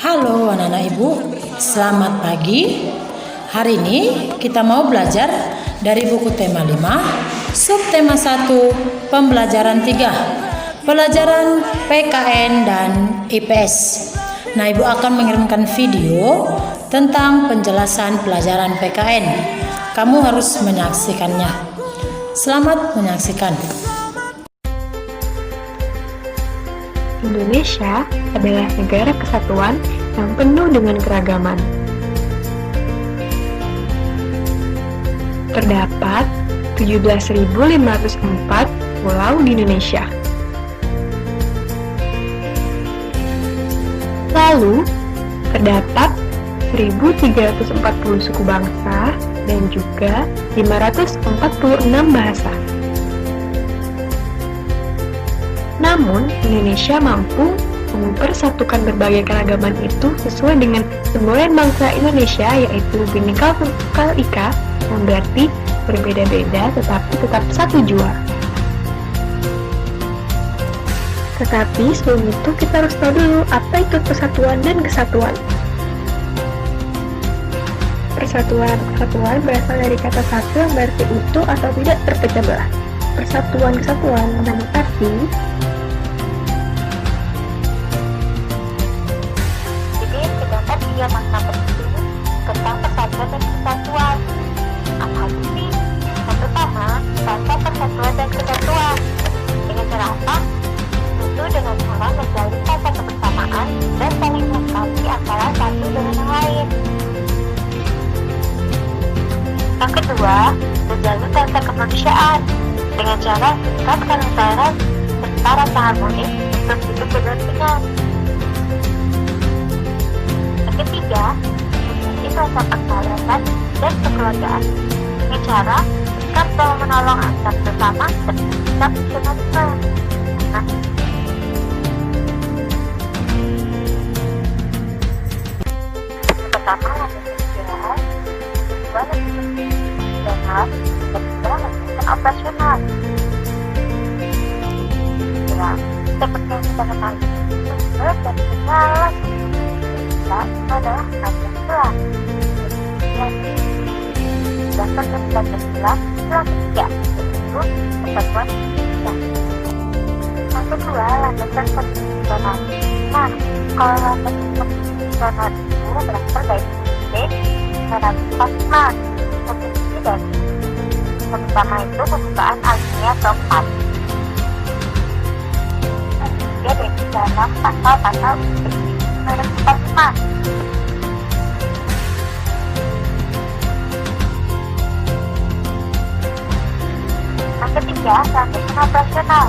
Halo anak-anak ibu, selamat pagi. Hari ini kita mau belajar dari buku tema 5, subtema 1, pembelajaran 3, pelajaran PKN dan IPS. Nah, ibu akan mengirimkan video tentang penjelasan pelajaran PKN. Kamu harus menyaksikannya. Selamat menyaksikan. Indonesia adalah negara kesatuan yang penuh dengan keragaman. Terdapat 17.504 pulau di Indonesia. Lalu, terdapat 1.340 suku bangsa dan juga 546 bahasa. Namun, Indonesia mampu mempersatukan berbagai keragaman itu sesuai dengan semboyan bangsa Indonesia, yaitu Bhinneka Tunggal Ika, yang berarti berbeda-beda tetapi tetap satu jua. Tetapi sebelum itu kita harus tahu dulu apa itu persatuan dan kesatuan. Persatuan berasal dari kata satu yang berarti utuh atau tidak terpecah belah. Persatuan-kesatuan menandung arti terdapat 3 makna penting tentang persatuan dan kesatuan. Apa sih? Yang pertama, rasa persatuan dan kesatuan. Dengan cara apa? Tentu dengan cara menjalin rasa kebersamaan dan saling menghargai antara satu dengan yang lain. Yang kedua, menjalin rasa kemanusiaan dengan cara meningkatkan antara serta rasa harmonis untuk hidup berdampingan. Yang ketiga, memiliki rasa persahabatan dan kekeluargaan dengan cara sikap bahwa menolong antar sesama dan sikap nasionalisme. Yang pertama, lanjut kesejahteraan, kedua, lanjut kesejahteraan, ketiga, lanjut operasional. Ya, seperti yang kita ketahui, sumber dan segala kita adalah Pancasila. Dasar dan Pancasila telah ketiga, yaitu persatuan Indonesia. Yang kedua, landasan konstitusional. Nah, kalau landasan konstitusional itu berasal dari Konstitusi Konstitusi dan yang pertama itu pembukaan alinea keempat. Dia dari dalam pasal-pasal nomor 45. Yang ketiga, landasan operasional.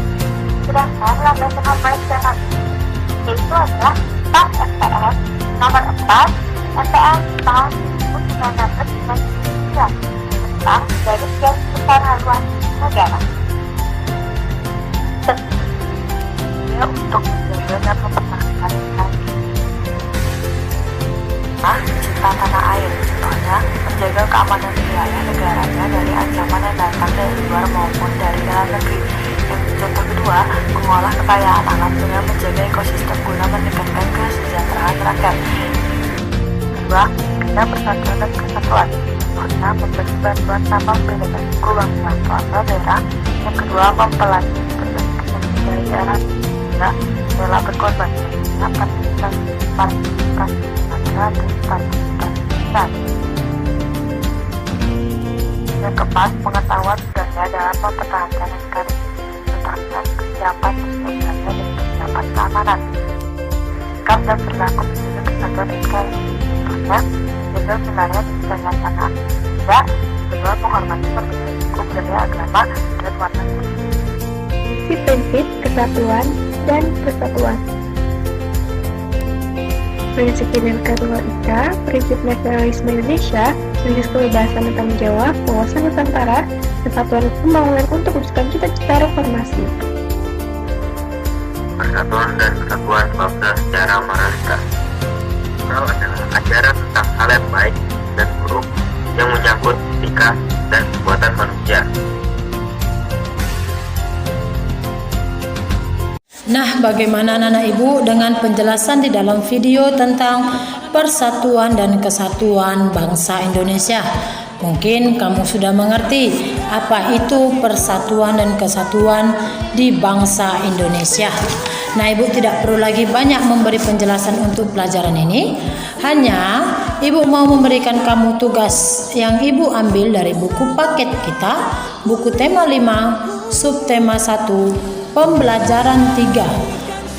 Sedangkan landasan operasional yaitu adalah Staf MPR nomor 4 MPR tahun 1999 tentang garis besar haluan negara. Tentunya untuk menjaga dan mempertahankan cinta tanah air, contohnya menjaga keamanan wilayah negaranya dari ancaman yang datang dari luar maupun dari dalam negeri. Yang contoh kedua, mengolah kekayaan alam dengan menjaga ekosistem guna meningkatkan kesejahteraan rakyat. Kedua, kita persatuan dan kesatuan guna memberi bantuan tanpa membedakan suku bangsa atau daerah. Yang kedua, mempelajari dari daerah hingga rela berkorban dengan partisipasi dan yang keempat, pengetahuan budaya dalam mempertahankan negara, tentang kesiapan kesehatan dan kesiapan keamanan. Sikap dan perilaku menjaga kesatuan NKRI, contohnya jaga wilayah di sekitar tanah, tidak kedua menghormati perbedaan suku, budaya, agama, dan warna kulit. Prinsip kesatuan dan persatuan. Prinsip Bhinneka Tunggal Ika, prinsip nasionalisme Indonesia, prinsip kebebasan dan tanggung jawab, wawasan Nusantara, kesatuan pembangunan untuk mewujudkan cita-cita reformasi. Persatuan dan kesatuan bangsa secara moralitas. Moral adalah ajaran tentang hal yang baik dan buruk yang menyangkut etika dan perbuatan manusia. Nah, Nah, bagaimana anak-anak ibu dengan penjelasan di dalam video tentang persatuan dan kesatuan bangsa Indonesia? Mungkin kamu sudah mengerti apa itu persatuan dan kesatuan di bangsa Indonesia. Nah, ibu tidak perlu lagi banyak memberi penjelasan untuk pelajaran ini. Hanya ibu mau memberikan kamu tugas yang ibu ambil dari buku paket kita, buku tema 5, subtema 1, pembelajaran 3,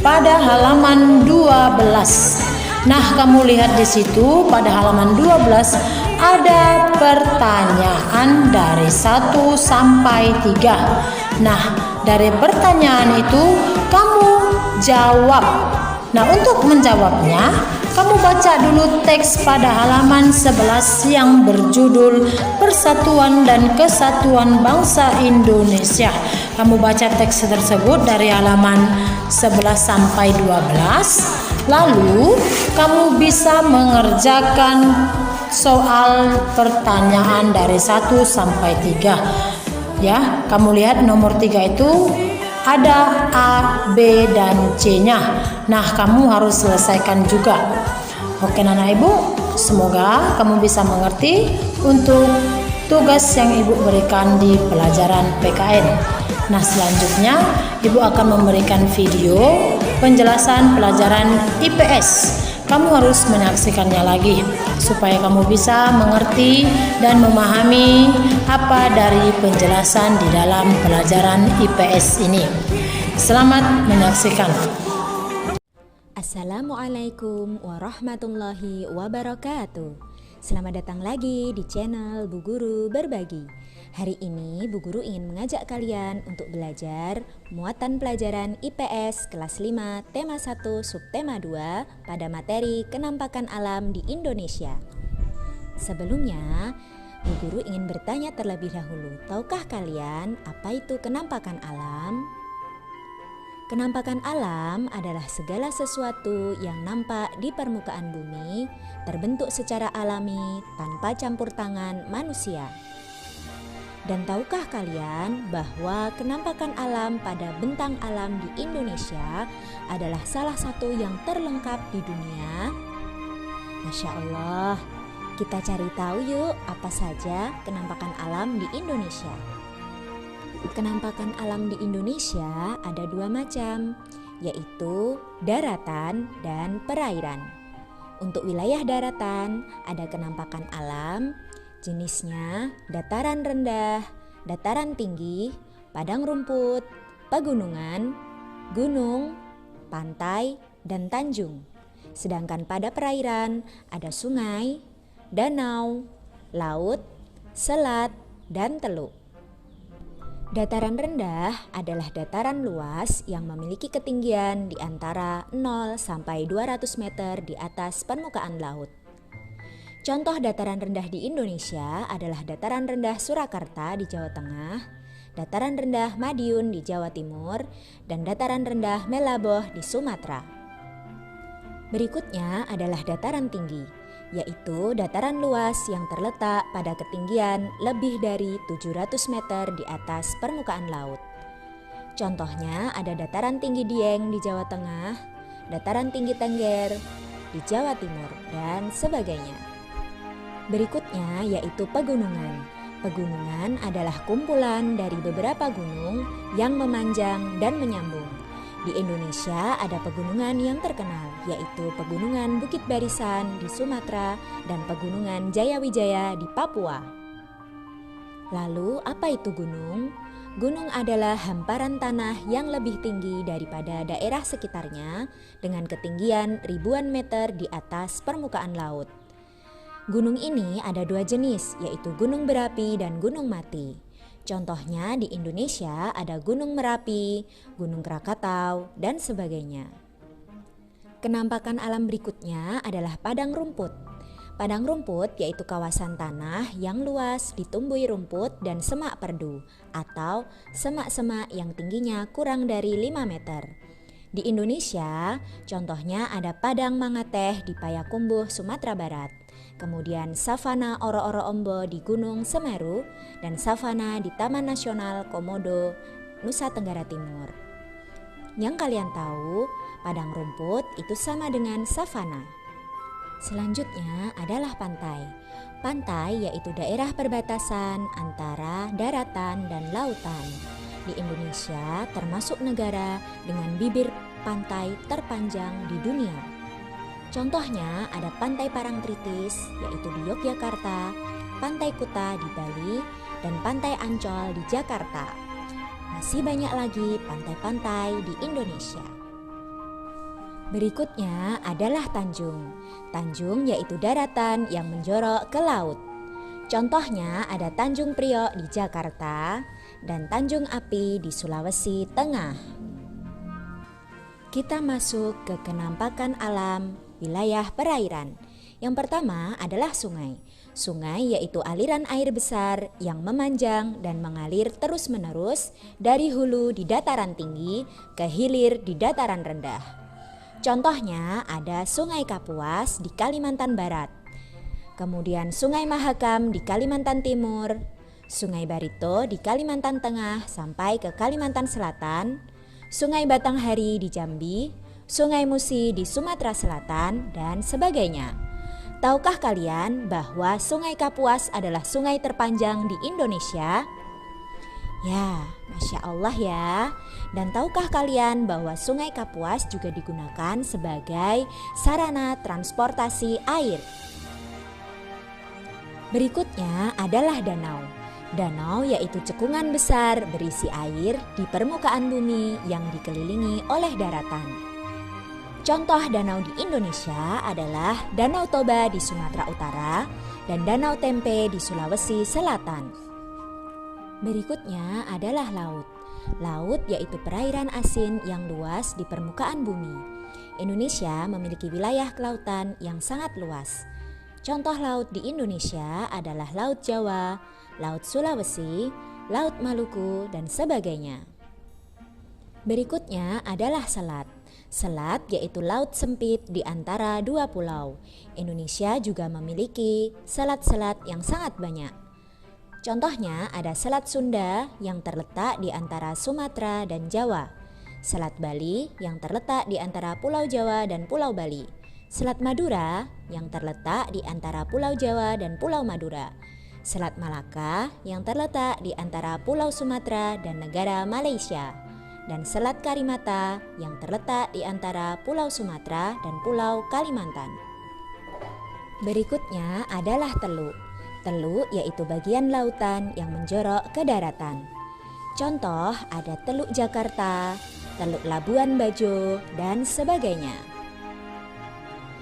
pada halaman 12. Nah, kamu lihat di situ pada halaman 12 ada pertanyaan dari 1 sampai 3. Nah, dari pertanyaan itu kamu jawab. Nah, untuk menjawabnya, kamu baca dulu teks pada halaman 11 yang berjudul Persatuan dan Kesatuan Bangsa Indonesia. Kamu baca teks tersebut dari halaman 11 sampai 12. Lalu, kamu bisa mengerjakan soal pertanyaan dari 1 sampai 3. Ya, kamu lihat nomor 3 itu ada A, B, dan C-nya. Nah, kamu harus selesaikan juga. Oke, anak ibu, semoga kamu bisa mengerti untuk tugas yang ibu berikan di pelajaran PKN. Nah, selanjutnya ibu akan memberikan video penjelasan pelajaran IPS. Kamu harus menyaksikannya lagi supaya kamu bisa mengerti dan memahami apa dari penjelasan di dalam pelajaran IPS ini. Selamat menyaksikan. Assalamualaikum warahmatullahi wabarakatuh. Selamat datang lagi di channel Bu Guru Berbagi. Hari ini Bu Guru ingin mengajak kalian untuk belajar muatan pelajaran IPS kelas 5 tema 1 subtema 2 pada materi kenampakan alam di Indonesia. Sebelumnya, Bu Guru ingin bertanya terlebih dahulu, tahukah kalian apa itu kenampakan alam? Kenampakan alam adalah segala sesuatu yang nampak di permukaan bumi, terbentuk secara alami tanpa campur tangan manusia. Dan tahukah kalian bahwa kenampakan alam pada bentang alam di Indonesia adalah salah satu yang terlengkap di dunia? Masya Allah, kita cari tahu yuk apa saja kenampakan alam di Indonesia. Kenampakan alam di Indonesia ada 2 macam, yaitu daratan dan perairan. Untuk wilayah daratan ada kenampakan alam, jenisnya dataran rendah, dataran tinggi, padang rumput, pegunungan, gunung, pantai, dan tanjung. Sedangkan pada perairan ada sungai, danau, laut, selat, dan teluk. Dataran rendah adalah dataran luas yang memiliki ketinggian di antara 0 sampai 200 meter di atas permukaan laut. Contoh dataran rendah di Indonesia adalah dataran rendah Surakarta di Jawa Tengah, dataran rendah Madiun di Jawa Timur, dan dataran rendah Melaboh di Sumatera. Berikutnya adalah dataran tinggi, yaitu dataran luas yang terletak pada ketinggian lebih dari 700 meter di atas permukaan laut. Contohnya ada dataran tinggi Dieng di Jawa Tengah, dataran tinggi Tengger di Jawa Timur, dan sebagainya. Berikutnya yaitu pegunungan. Pegunungan adalah kumpulan dari beberapa gunung yang memanjang dan menyambung. Di Indonesia ada pegunungan yang terkenal, yaitu Pegunungan Bukit Barisan di Sumatera dan Pegunungan Jayawijaya di Papua. Lalu, apa itu gunung? Gunung adalah hamparan tanah yang lebih tinggi daripada daerah sekitarnya dengan ketinggian ribuan meter di atas permukaan laut. Gunung ini ada 2 jenis, yaitu gunung berapi dan gunung mati. Contohnya di Indonesia ada Gunung Merapi, Gunung Krakatau, dan sebagainya. Kenampakan alam berikutnya adalah padang rumput. Padang rumput yaitu kawasan tanah yang luas ditumbuhi rumput dan semak perdu atau semak-semak yang tingginya kurang dari 5 meter. Di Indonesia, contohnya ada Padang Mangateh di Payakumbuh, Sumatera Barat. Kemudian savana Oro-Oro Ombo di Gunung Semeru, dan savana di Taman Nasional Komodo, Nusa Tenggara Timur. Yang kalian tahu, padang rumput itu sama dengan savana. Selanjutnya adalah pantai. Pantai yaitu daerah perbatasan antara daratan dan lautan. Di Indonesia termasuk negara dengan bibir pantai terpanjang di dunia. Contohnya ada Pantai Parangtritis yaitu di Yogyakarta, Pantai Kuta di Bali, dan Pantai Ancol di Jakarta. Masih banyak lagi pantai-pantai di Indonesia. Berikutnya adalah tanjung. Tanjung yaitu daratan yang menjorok ke laut. Contohnya ada Tanjung Priok di Jakarta dan Tanjung Api di Sulawesi Tengah. Kita masuk ke kenampakan alam wilayah perairan. Yang pertama adalah sungai. Sungai yaitu aliran air besar yang memanjang dan mengalir terus-menerus dari hulu di dataran tinggi ke hilir di dataran rendah. Contohnya ada Sungai Kapuas di Kalimantan Barat, kemudian Sungai Mahakam di Kalimantan Timur, Sungai Barito di Kalimantan Tengah sampai ke Kalimantan Selatan, Sungai Batanghari di Jambi, Sungai Musi di Sumatera Selatan, dan sebagainya. Tahukah kalian bahwa Sungai Kapuas adalah sungai terpanjang di Indonesia? Ya, Masya Allah ya. Dan tahukah kalian bahwa Sungai Kapuas juga digunakan sebagai sarana transportasi air? Berikutnya adalah danau. Danau yaitu cekungan besar berisi air di permukaan bumi yang dikelilingi oleh daratan. Contoh danau di Indonesia adalah Danau Toba di Sumatera Utara dan Danau Tempe di Sulawesi Selatan. Berikutnya adalah laut. Laut yaitu perairan asin yang luas di permukaan bumi. Indonesia memiliki wilayah kelautan yang sangat luas. Contoh laut di Indonesia adalah Laut Jawa, Laut Sulawesi, Laut Maluku, dan sebagainya. Berikutnya adalah selat. Selat yaitu laut sempit di antara dua pulau. Indonesia juga memiliki selat-selat yang sangat banyak. Contohnya ada Selat Sunda yang terletak di antara Sumatera dan Jawa, Selat Bali yang terletak di antara Pulau Jawa dan Pulau Bali, Selat Madura yang terletak di antara Pulau Jawa dan Pulau Madura, Selat Malaka yang terletak di antara Pulau Sumatera dan negara Malaysia, dan Selat Karimata yang terletak di antara Pulau Sumatera dan Pulau Kalimantan. Berikutnya adalah teluk. Teluk yaitu bagian lautan yang menjorok ke daratan. Contoh ada Teluk Jakarta, Teluk Labuan Bajo, dan sebagainya.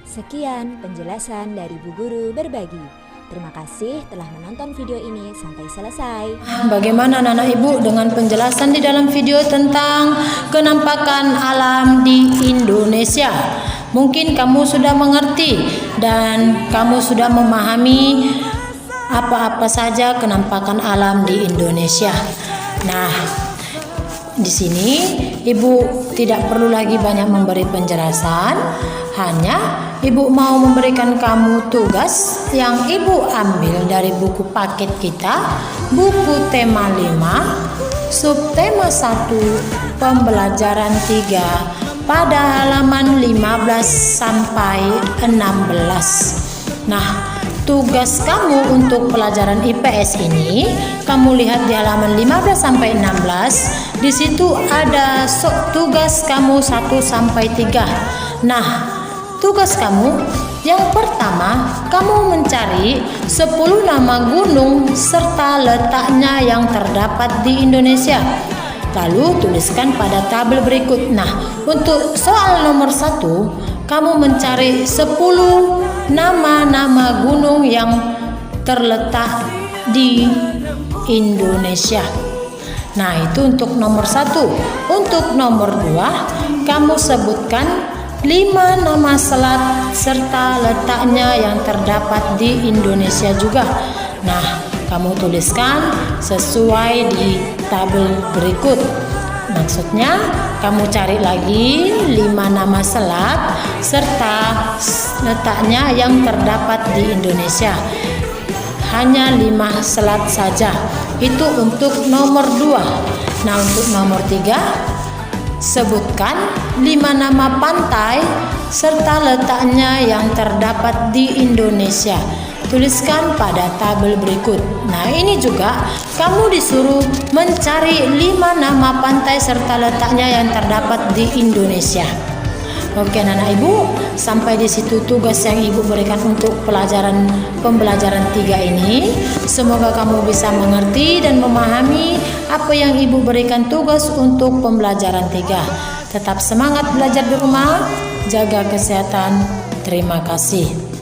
Sekian penjelasan dari Bu Guru Berbagi. Terima kasih telah menonton video ini sampai selesai. Bagaimana anak-anak ibu dengan penjelasan di dalam video tentang kenampakan alam di Indonesia? Mungkin kamu sudah mengerti dan kamu sudah memahami apa-apa saja kenampakan alam di Indonesia. Nah, di sini ibu tidak perlu lagi banyak memberi penjelasan, hanya ibu mau memberikan kamu tugas yang ibu ambil dari buku paket kita, buku tema 5, subtema 1, pembelajaran 3 pada halaman 15 sampai 16. Nah, tugas kamu untuk pelajaran IPS ini, kamu lihat di halaman 15 sampai 16. Di situ ada tugas kamu 1 sampai 3. Nah, tugas kamu yang pertama, kamu mencari 10 nama gunung serta letaknya yang terdapat di Indonesia. Lalu tuliskan pada tabel berikut. Nah, untuk soal nomor 1, kamu mencari 10 nama-nama gunung yang terletak di Indonesia. Nah, itu untuk nomor 1. Untuk nomor 2, kamu sebutkan 5 nama selat serta letaknya yang terdapat di Indonesia juga. Nah, kamu tuliskan sesuai di tabel berikut. Maksudnya, kamu cari lagi 5 nama selat serta letaknya yang terdapat di Indonesia. Hanya 5 selat saja. Itu untuk nomor 2. Nah, untuk nomor 3, Sebutkan 5 nama pantai serta letaknya yang terdapat di Indonesia. Tuliskan pada tabel berikut. Nah, ini juga kamu disuruh mencari 5 nama pantai serta letaknya yang terdapat di Indonesia. Oke anak ibu, sampai di situ tugas yang ibu berikan untuk pembelajaran 3 ini. Semoga kamu bisa mengerti dan memahami apa yang ibu berikan tugas untuk pembelajaran 3. Tetap semangat belajar di rumah, jaga kesehatan. Terima kasih.